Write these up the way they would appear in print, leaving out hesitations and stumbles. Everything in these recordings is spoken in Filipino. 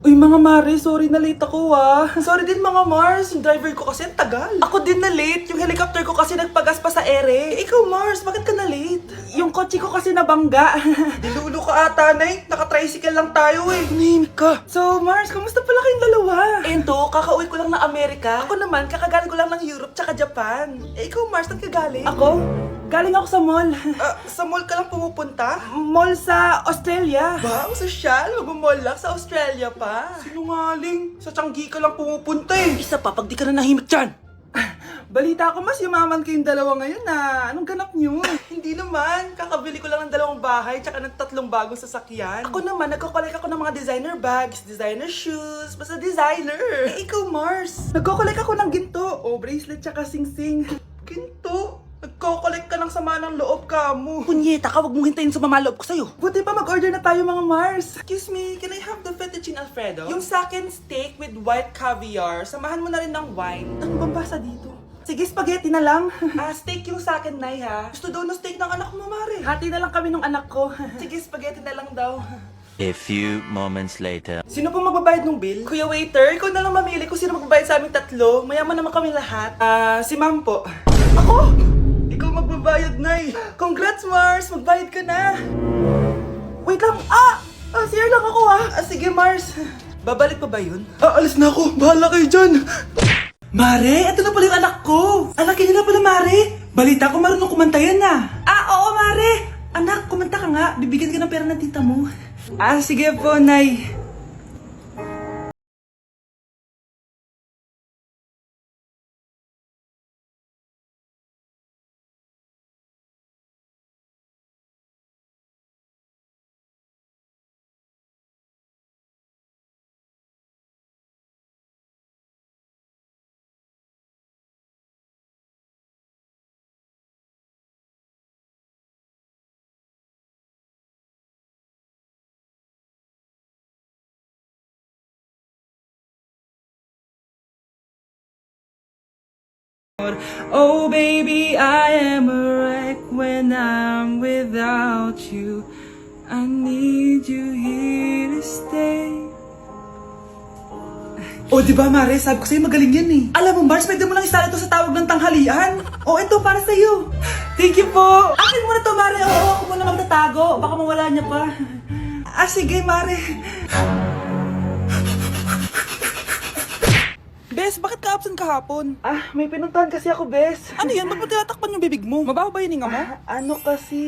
Uy mga Mare, sorry na late ako Sorry din mga Mars, yung driver ko kasi ang tagal. Ako din na late, yung helicopter ko kasi nagpagas pa sa ere. Ikaw Mars, bakit ka na late? Yung kotse ko kasi nabangga. Dilulo ka ata, Nay. Naka-tricycle lang tayo eh. Name ka. So Mars, kamusta pala kayong dalawa? Ento, kakauwi ko lang ng Amerika. Ako naman, kakagaling ko lang ng Europe tsaka Japan. Ikaw Mars, saan ka galing? Ako? Galing ako sa mall. Sa mall ka lang pumupunta? Mall sa Australia. Wow, sosyal. Mag-mall lang sa Australia pa. Sinungaling. Sa Changi ka lang pumupunta eh. Isa pa, pag di ka na nahimik dyan. Balita ko mas yumaman kayong dalawa ngayon na. Anong ganap nyo? Hindi naman. Kakabili ko lang ng 2 bahay tsaka ng 3 bagong sasakyan. Ako naman, nagko-collect ako ng mga designer bags, designer shoes, basta designer. Eh, ikaw Mars. Nagko-collect ako ng ginto. O, bracelet tsaka sing-sing. Ginto? Nagko-collect ka ng sama ng loob ka mo. Punyeta ka, wag mong hintayin sumama loob ko sa'yo. Buti pa mag-order na tayo mga Mars. Excuse me, can I have the fettuccine Alfredo? Yung sa akin steak with white caviar. Samahan mo na rin ng wine. Ano bang basa dito? Sige, spaghetti na lang. Steak yung sa akin, Nay, ha? Gusto daw ng steak ng anak mo, Mare. Hati na lang kami ng anak ko. Sige, spaghetti na lang daw. A few moments later. Sino po magbabayad ng bill? Kuya waiter, ikaw na lang mamili kung sino magbabayad sa aming 3. Mayaman naman kami lahat. Si ma'am po. Ako? Ikaw magbabayad, Nay. Congrats, Mars! Magbayad ka na. Wait lang. CR lang ako, sige, Mars. Babalik pa ba yun? Alis na ako. Bahala kayo dyan. Mare, ito na pala yung anak ko. Anak niyo na pala, Mare. Balita ko marunong kumanta yan na. Oo, Mare. Anak, kumanta ka nga. Bibigyan ka ng pera ng tita mo. Sige po, Nay. Oh baby, I am a wreck when I'm without you. I need you here to stay. Oh, di ba Mare? Sabi ko sa'yo magaling yan eh. Alam mo Mars, pwede mo lang istala ito sa tawag ng tanghalian. Ito para sa'yo. Thank you po. Akin mo na to Mare. Ako muna magtatago. Baka mawala niya pa. Sige Mare. Bes, bakit ka absent kahapon? May pinuntahan kasi ako, Bes. Ano yan? Ba't mo tinatakpan yung bibig mo? Mabaho ba yung hinga mo? Ano kasi?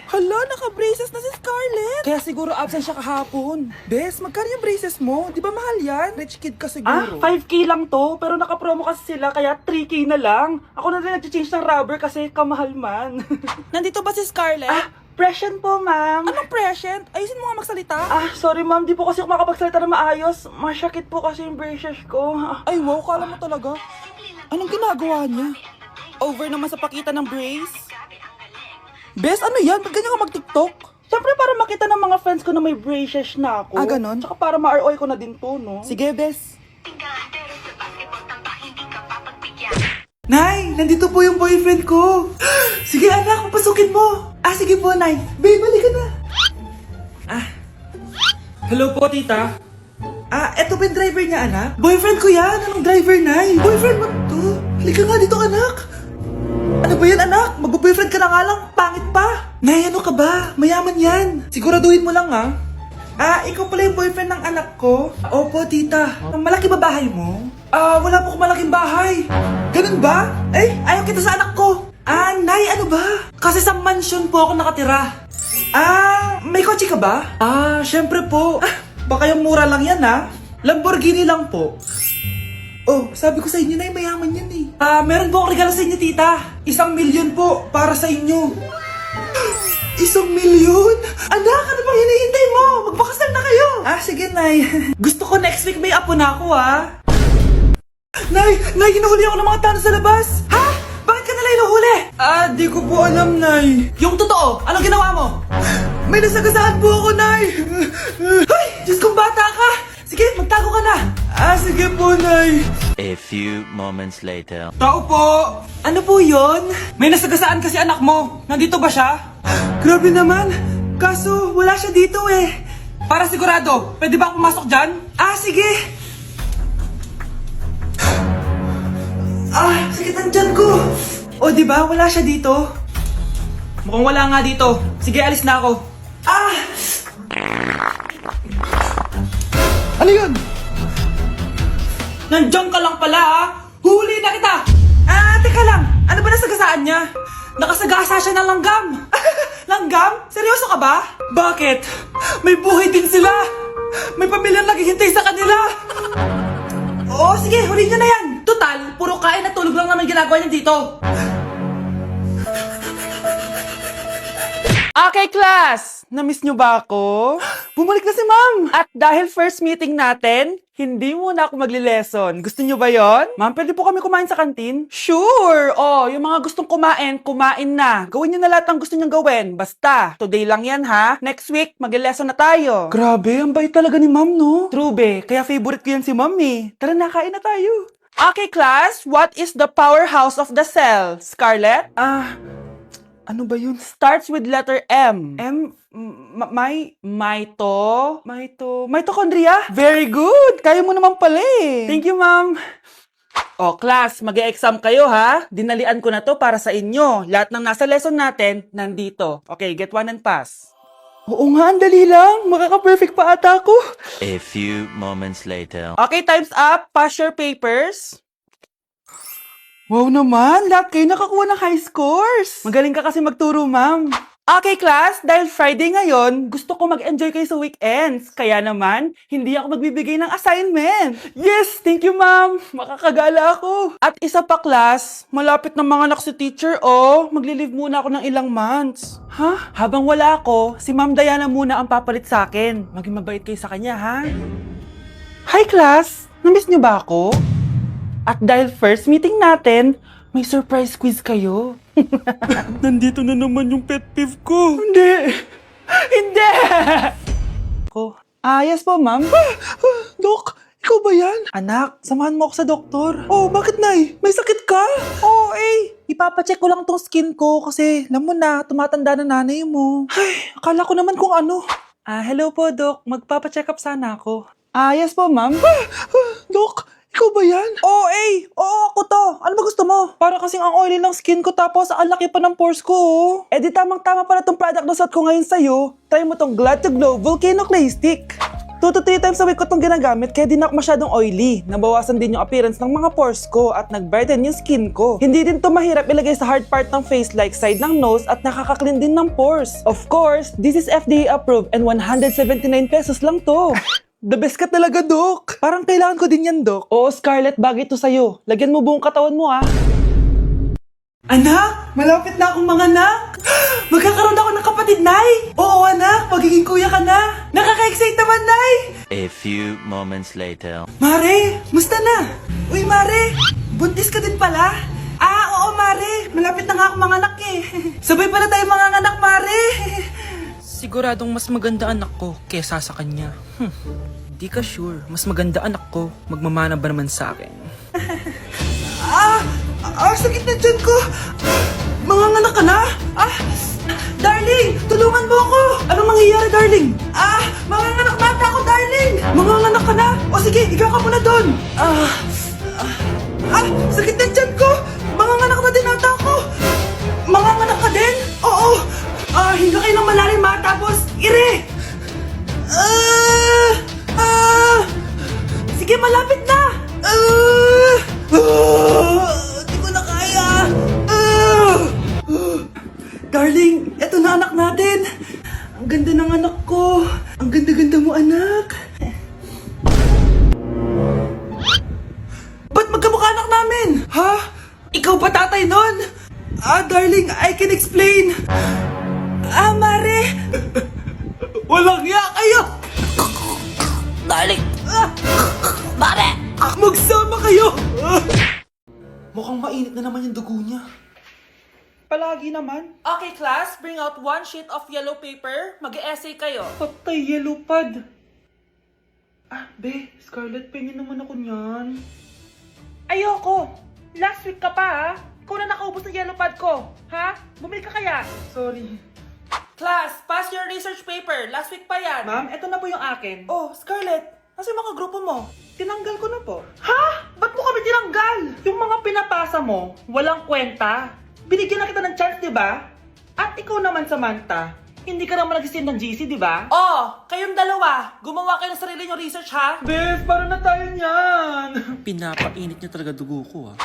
Hala, naka-braces na si Scarlett. Kaya siguro absent siya kahapon. Bes, magkano yung braces mo? Di ba mahal yan? Rich kid ka siguro. 5K lang to, pero naka-promo kasi sila, kaya 3K na lang. Ako na rin nag-change ng rubber kasi kamahal man. Nandito ba si Scarlett? Present po, ma'am. Anong present? Ayusin mo nga magsalita. Sorry ma'am, di po kasi ako makapagsalita na maayos. Masyakit po kasi yung braces ko. Ay wow, kala mo talaga. Anong ginagawa niya? Over naman sa pakita ng brace. Bes, ano yan? Ba't ganyan ka mag-tiktok? Siyempre para makita ng mga friends ko na may braces na ako. Ganon? Tsaka para ma-ROI ko na din to, no? Sige, Bes. Nay, nandito po yung boyfriend ko. Sige anak, papasukin mo. Sige po, Nay. Babe, balik ka na. Hello po, tita. Eto ba yung driver niya, anak? Boyfriend ko yan. Anong driver, Nay? Boyfriend mo to? Halika nga dito, anak. Ano ba yan, anak? Mag-boyfriend ka na nga lang. Pangit pa. Nay, ano ka ba? Mayaman yan. Siguraduhin mo lang, ikaw pala yung boyfriend ng anak ko? Opo, tita. Malaki ba bahay mo? Wala po akong malaking bahay. Ganun ba? Ayaw kita sa anak ko. Nay, ano ba? Kasi sa mansion po ako nakatira. May kotse ka ba? Syempre po. Baka yung mura lang yan, Lamborghini lang po. Sabi ko sa inyo, Nay, mayaman yan eh. Meron po akong regalo sa inyo, tita. 1,000,000 po para sa inyo. 1,000,000? Anak, ano bang hinihintay mo? Magpakasal na kayo. Sige, Nay. Gusto ko next week may apo na ako, Nay, hinuhuli ako ng mga tano sa labas. Bakit ka nila hinuhuli? Di ko po alam, Nay. Yung totoo, anong ginawa mo? May nasagasaan po ako, Nay. Ay, Diyos kong bata ka. Sige, magtago ka na. Sige po, Nay. A few moments later. Tao po. Ano po yon? May nasagasaan kasi anak mo. Nandito ba siya? Grabe naman. Kaso, wala siya dito eh. Para sigurado, pwede ba ako pumasok dyan? Ah, sige! Ah, sakit ang tiyan ko! O, di ba? Wala siya dito. Mukhang wala nga dito. Sige, alis na ako. Ah! Ano yun? Nandiyan ka lang pala, ah! Huli na kita! Ah, teka lang. Ano ba nasagasaan niya? Nakasagasa siya ng langgam. Langgam? Seryoso ka ba? Bakit? May buhay din sila. May pamilyang naghihintay sa kanila. Oo, sige, huli niyo na yan. Total, puro kain at tulog lang naman ginagawa niya dito. Okay, class! Na-miss nyo ba ako? Bumalik na si ma'am! At dahil first meeting natin, hindi muna ako magli-lesson. Gusto nyo ba yon? Ma'am, pwede po kami kumain sa kantin? Sure! Oh, yung mga gustong kumain, kumain na. Gawin nyo na lahat ng gusto nyong gawin. Basta, today lang yan ha. Next week, magli-lesson na tayo. Grabe, ang bait talaga ni ma'am, no? True, be. Kaya favorite ko yan si ma'am eh. Tara na, kain na tayo. Okay, class. What is the powerhouse of the cell? Scarlett? Ano ba yun? Starts with letter M. Mitochondria? Very good! Kaya mo naman pala eh. Thank you, ma'am. O, class, mag-e-exam kayo ha. Dinalian ko na to para sa inyo. Lahat ng nasa lesson natin, nandito. Okay, get one and pass. Oo nga, ang dali lang. Makaka-perfect pa ata ako. A few moments later. Okay, time's up. Pass your papers. Wow naman, lahat kayo nakakuha ng high scores. Magaling ka kasi magturo, ma'am. Okay, class, dahil Friday ngayon, gusto ko mag-enjoy kayo sa weekends. Kaya naman, hindi ako magbibigay ng assignment. Yes, thank you, ma'am. Makakagala ako. At isa pa, class, malapit na mga anak si teacher, oh. Magli-leave muna ako ng ilang months. Ha? Habang wala ako, si Ma'am Diana muna ang papalit sa akin. Maging mabait kayo sa kanya, ha? Hi, class. Namiss niyo ba ako? At dahil first meeting natin, may surprise quiz kayo. Nandito na naman yung pet peeve ko. Hindi! Hindi! Yes po, ma'am. Dok, ikaw ba yan? Anak, samahan mo ako sa doktor. Oh, bakit, Nay? May sakit ka? Oo, ipapacheck ko lang tong skin ko kasi, alam mo na, tumatanda na nanay mo. Ay, akala ko naman kung ano. Hello po, Dok. Magpapacheck up sana ako. Yes po, ma'am. Dok, ikaw ba yan? Oo, ako to. Ano ba gusto mo? Para kasing ang oily ng skin ko tapos ang laki pa ng pores ko, oh. Di tamang-tama pala tong product na suot ko ngayon sa'yo. Try mo tong Glad to Glow Volcano Clay Stick. 2 to 3 times a week ko tong ginagamit kaya di na ako masyadong oily. Nabawasan din yung appearance ng mga pores ko at nag-brighten yung skin ko. Hindi din to mahirap ilagay sa hard part ng face like side ng nose at nakaka-clean din ng pores. Of course, this is FDA approved and 179 pesos lang to. The best ka talaga, Dok. Parang kailangan ko din yan, Dok. Oo, Scarlett, bagay to sa'yo. Lagyan mo buong katawan mo, ah. Anak, malapit na akong manganak. Magkakaroon ako ng kapatid, Nay. Oo, anak, magiging kuya ka na. Nakaka-excite naman, Nay. A few moments later. Mare, musta na? Uy, Mare, buntis ka din pala? Oo, Mare. Malapit na nga akong manganak eh. Sabay pala tayo manganganak, Mare. Siguradong mas maganda anak ko kesa sa kanya. Di ka sure. Mas maganda anak ko. Magmamana ba naman sa akin? Sakit na dyan ko. Manganganak ka na? Darling, tulungan mo ako. Anong mangyayari, darling? Manganganak na ako, darling. Manganganak ka na? O sige, ikaw ka muna doon. Sakit na dyan ko. Manganganak na din ata ako. Manganganak ka din? Oo. Hinga kayo ng malalim, ha? Tapos, ire! Sige, malapit na! Di ko na kaya! Darling, eto na anak natin! Ang ganda ng anak ko! Ang ganda-ganda mo, anak! Ba't magkamukha anak namin? Ha? Ikaw ba tatay nun? Darling, I can explain! Mare! Walang hiya kayo! Darling! Mare! Magsama kayo! Mukhang mainit na naman yung dugo niya. Palagi naman. Okay, class. Bring out 1 sheet of yellow paper. Mag-essay kayo. Patay, yellow pad. Be, Scarlett, pengin naman ako niyan. Ayoko! Last week ka pa, ha? Ikaw na nakaubos ng yellow pad ko. Ha? Bumili ka kaya? Sorry. Class, pass your research paper. Last week pa yan. Ma'am, eto na po yung akin. Oh, Scarlett, nasa yung mga grupo mo? Tinanggal ko na po. Ha? Ba't mo kami tinanggal? Yung mga pinapasa mo, walang kwenta. Binigyan na kita ng chance, di ba? At ikaw naman, Samantha, hindi ka naman nag-send ng GC, di ba? Oh, kayong dalawa. Gumawa kayo ng sarili nyo research, ha? Bes, paano na tayo niyan? Pinapainit niya talaga dugo ko ah.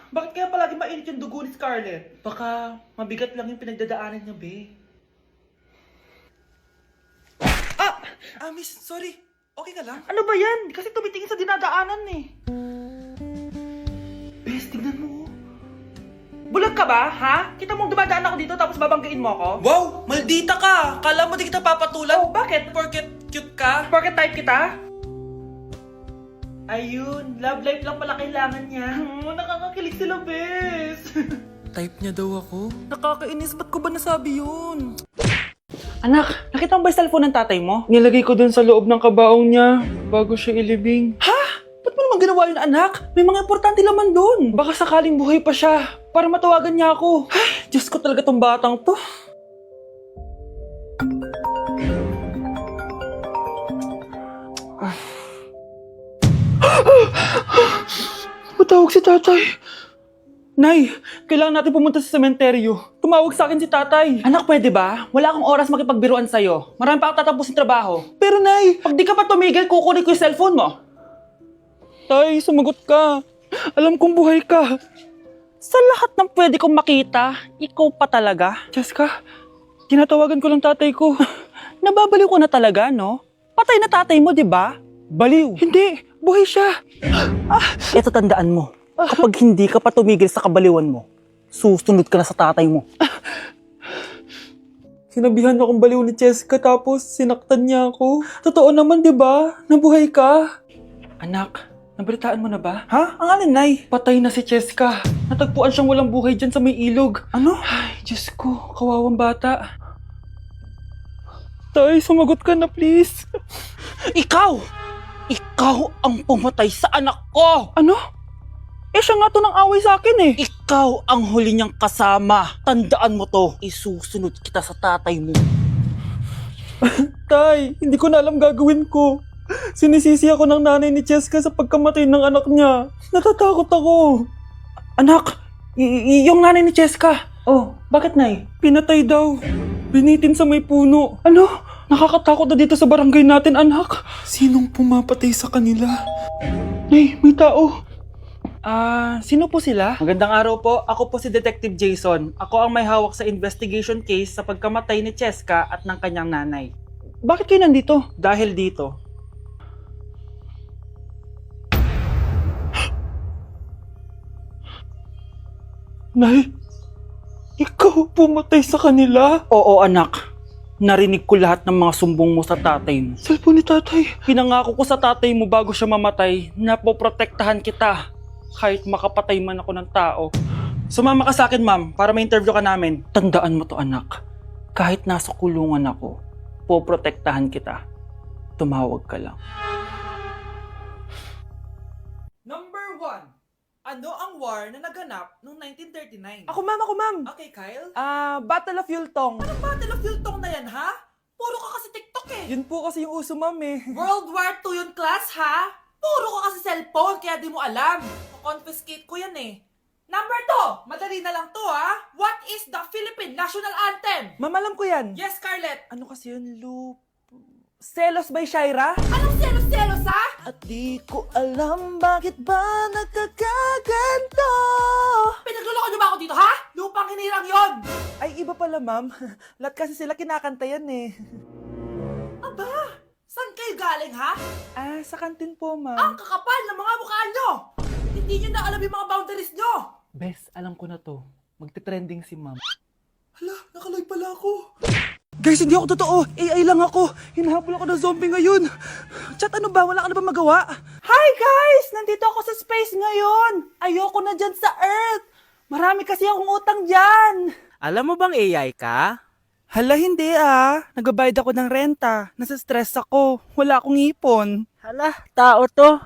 Bakit kaya palagi mainit yung dugo ni Scarlett? Baka mabigat lang yung pinagdadaanan niya, be. Miss, sorry. Okay ka lang? Ano ba yan? Kasi tumitingin sa dinadaanan eh. Bes, tignan mo. Bulag ka ba, ha? Kita mong dumadaan ako dito tapos babanggain mo ako? Wow! Maldita ka! Kala mo di kita papatulan? Oh, bakit? Porket cute ka? Porket type kita? Ayun, love life lang pala kailangan niya. Nakakakilig sila, bes. Type niya daw ako. Nakakainis, ba't ko ba nasabi yun? Anak, nakita mo ba yung cellphone ng tatay mo? Nilagay ko dun sa loob ng kabaong niya bago siya ilibing. Ha? Ba't mo naman ginawa yun, anak? May mga importante laman dun. Baka sakaling buhay pa siya para matawagan niya ako. Ay, Diyos ko talaga tong batang to. Patawag si tatay. Nay, kailangan natin pumunta sa sementeryo. Tumawag sa akin si tatay. Anak, pwede ba? Wala akong oras makipagbiruan sa'yo. Marami pa ako tatapusin trabaho. Pero Nay, pag di ka pa tumigil, kukunin ko yung cellphone mo. Tay, sumagot ka. Alam kong buhay ka. Sa lahat ng pwede kong makita, ikaw pa talaga. Jessica, tinatawagan ko lang tatay ko. Nababaliw ko na talaga, no? Patay na tatay mo, di ba? Baliw. Hindi, buhay siya. Ito tandaan mo. Kapag hindi ka pa tumigil sa kabaliwan mo, susunod ka na sa tatay mo. Sinabihan akong baliw ni Jessica tapos sinaktan niya ako. Totoo naman, di ba? Nabuhay ka. Anak, nabalitaan mo na ba? Ha? Ang alin, Nay? Patay na si Jessica. Natagpuan siyang walang buhay dyan sa may ilog. Ano? Ay, Diyos ko, kawawang bata. Tay, sumagot ka na please. Ikaw! Ikaw ang pumatay sa anak ko! Ano? Eh siya nga to ng away sa akin eh. Ikaw ang huli niyang kasama. Tandaan mo to. Isusunod kita sa tatay mo. Tay, hindi ko na alam gagawin ko. Sinisisi ako ng nanay ni Jessica sa pagkamatay ng anak niya. Natatakot ako. Anak, yung nanay ni Jessica. Oh, bakit Nay? Pinatay daw. Binitin sa may puno. Ano? Nakakatakot na dito sa barangay natin, anak. Sinong pumapatay sa kanila? Nay, may tao. Sino po sila? Magandang araw po. Ako po si Detective Jason. Ako ang may hawak sa investigation case sa pagkamatay ni Cheska at ng kanyang nanay. Bakit kayo nandito? Dahil dito. Nay, ikaw pumatay sa kanila? Oo, anak. Narinig ko lahat ng mga sumbong mo sa tatay mo. Cellphone ni tatay. Pinangako ko sa tatay mo bago siya mamatay na poprotektahan kita. Kahit makapatay man ako ng tao. Sumama ka sa akin, ma'am, para ma-interview ka namin. Tandaan mo to, anak. Kahit nasa kulungan ako, poprotektahan kita. Tumawag ka lang. Number 1. Ano ang war na naganap noong 1939? Ako, ma'am. Okay, Kyle? Battle of Yultong. Anong Battle of Yultong na yan, ha? Puro ka kasi TikTok eh. Yun po kasi yung uso, ma'am eh. World War II yun, class, ha? Puro ka kasi cellphone, kaya di mo alam. Confiscate ko yan eh. Number 2, madali na lang to ha. What is the Philippine National Anthem? Ma'am, alam ko yan. Yes, Scarlett. Ano kasi yun, Loop? Selos by Shaira? Anong selos-selos ha? At di ko alam bakit ba nagkakaganto. Pinagluloko niyo ba ako dito ha? Lupang hinirang yon. Ay, iba pala ma'am. Lahat kasi sila kinakanta yan eh. Aba, saan kayo galing ha? Sa kantin po ma'am. Ang kakapal ng mga mukha nyo! Hindi nyo na alam yung mga boundaries nyo! Bes, alam ko na to. Magte-trending si ma'am. Hala, nakalive pala ako. Guys, hindi ako totoo. AI lang ako. Hinahabol ako ng zombie ngayon. Chat, ano ba? Wala ka na ba magawa? Hi guys! Nandito ako sa space ngayon. Ayoko na dyan sa Earth. Marami kasi akong utang dyan. Alam mo bang AI ka? Hala, hindi Nagbabayad ako ng renta. Nasa stress ako. Wala akong ipon. Hala, tao to.